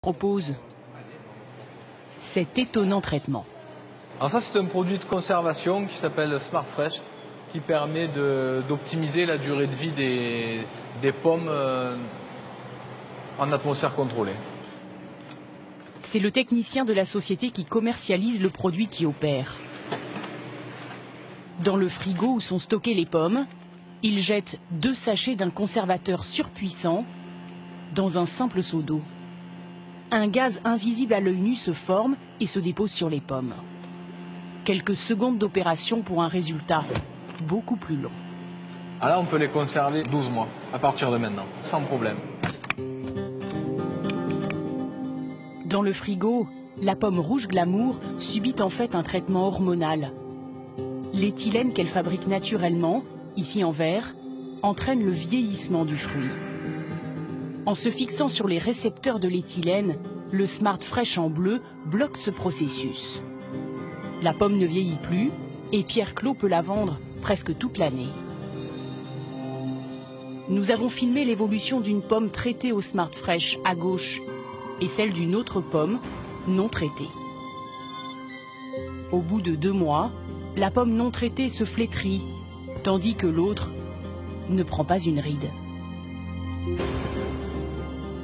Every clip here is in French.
propose cet étonnant traitement. Alors ça, c'est un produit de conservation qui s'appelle Smart Fresh, qui permet d'optimiser la durée de vie des pommes en atmosphère contrôlée. C'est le technicien de la société qui commercialise le produit qui opère. Dans le frigo où sont stockées les pommes, il jette 2 sachets d'un conservateur surpuissant dans un simple seau d'eau. Un gaz invisible à l'œil nu se forme et se dépose sur les pommes. Quelques secondes d'opération pour un résultat beaucoup plus long. Ah là, on peut les conserver 12 mois, à partir de maintenant, sans problème. Dans le frigo, la pomme rouge glamour subit en fait un traitement hormonal. L'éthylène qu'elle fabrique naturellement, ici en verre, entraîne le vieillissement du fruit. En se fixant sur les récepteurs de l'éthylène, le Smart Fresh en bleu bloque ce processus. La pomme ne vieillit plus et Pierre Clos peut la vendre presque toute l'année. Nous avons filmé l'évolution d'une pomme traitée au Smart Fresh à gauche et celle d'une autre pomme non traitée. Au bout de 2 mois, la pomme non traitée se flétrit, tandis que l'autre ne prend pas une ride.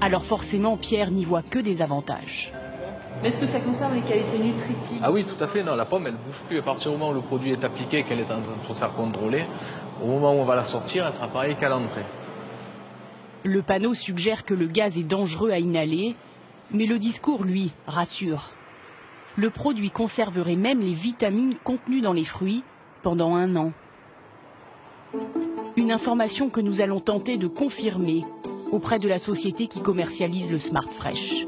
Alors forcément, Pierre n'y voit que des avantages. Est-ce que ça conserve les qualités nutritives? Ah oui, tout à fait. Non, la pomme, elle ne bouge plus. À partir du moment où le produit est appliqué, qu'elle est en atmosphère contrôlée, au moment où on va la sortir, elle sera pareille qu'à l'entrée. Le panneau suggère que le gaz est dangereux à inhaler, mais le discours, lui, rassure. Le produit conserverait même les vitamines contenues dans les fruits pendant 1 an. Une information que nous allons tenter de confirmer auprès de la société qui commercialise le Smart Fresh.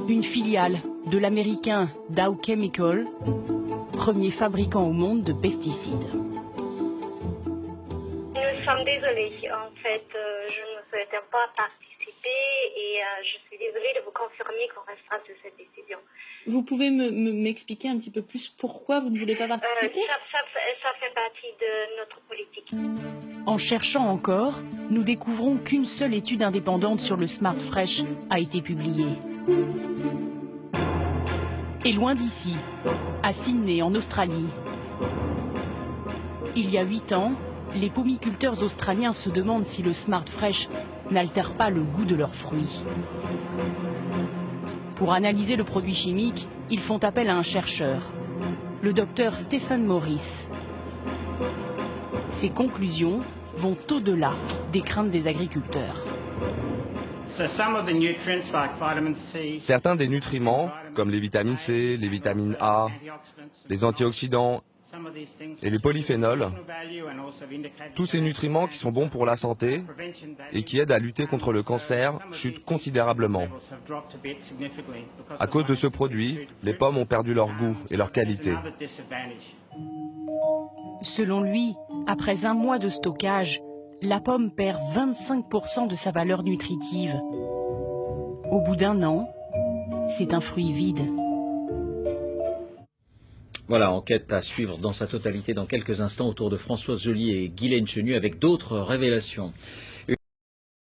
Une filiale de l'américain Dow Chemical, premier fabricant au monde de pesticides. Nous sommes désolés. En fait, je ne souhaitais pas participer et je suis désolée de vous confirmer qu'on restera sur cette décision. Vous pouvez m'expliquer un petit peu plus pourquoi vous ne voulez pas participer? Ça fait partie de notre politique. En cherchant encore, nous découvrons qu'une seule étude indépendante sur le Smart Fresh a été publiée. Et loin d'ici, à Sydney, en Australie. Il y a 8 ans, les pomiculteurs australiens se demandent si le Smart Fresh n'altère pas le goût de leurs fruits. Pour analyser le produit chimique, ils font appel à un chercheur, le docteur Stephen Morris. Ses conclusions vont au-delà des craintes des agriculteurs. Certains des nutriments, comme les vitamines C, les vitamines A, les antioxydants et les polyphénols, tous ces nutriments qui sont bons pour la santé et qui aident à lutter contre le cancer, chutent considérablement. À cause de ce produit, les pommes ont perdu leur goût et leur qualité. Selon lui, après 1 mois de stockage, la pomme perd 25% de sa valeur nutritive. Au bout d'1 an, c'est un fruit vide. Voilà, enquête à suivre dans sa totalité dans quelques instants autour de Françoise Joly et Guylaine Chenu avec d'autres révélations.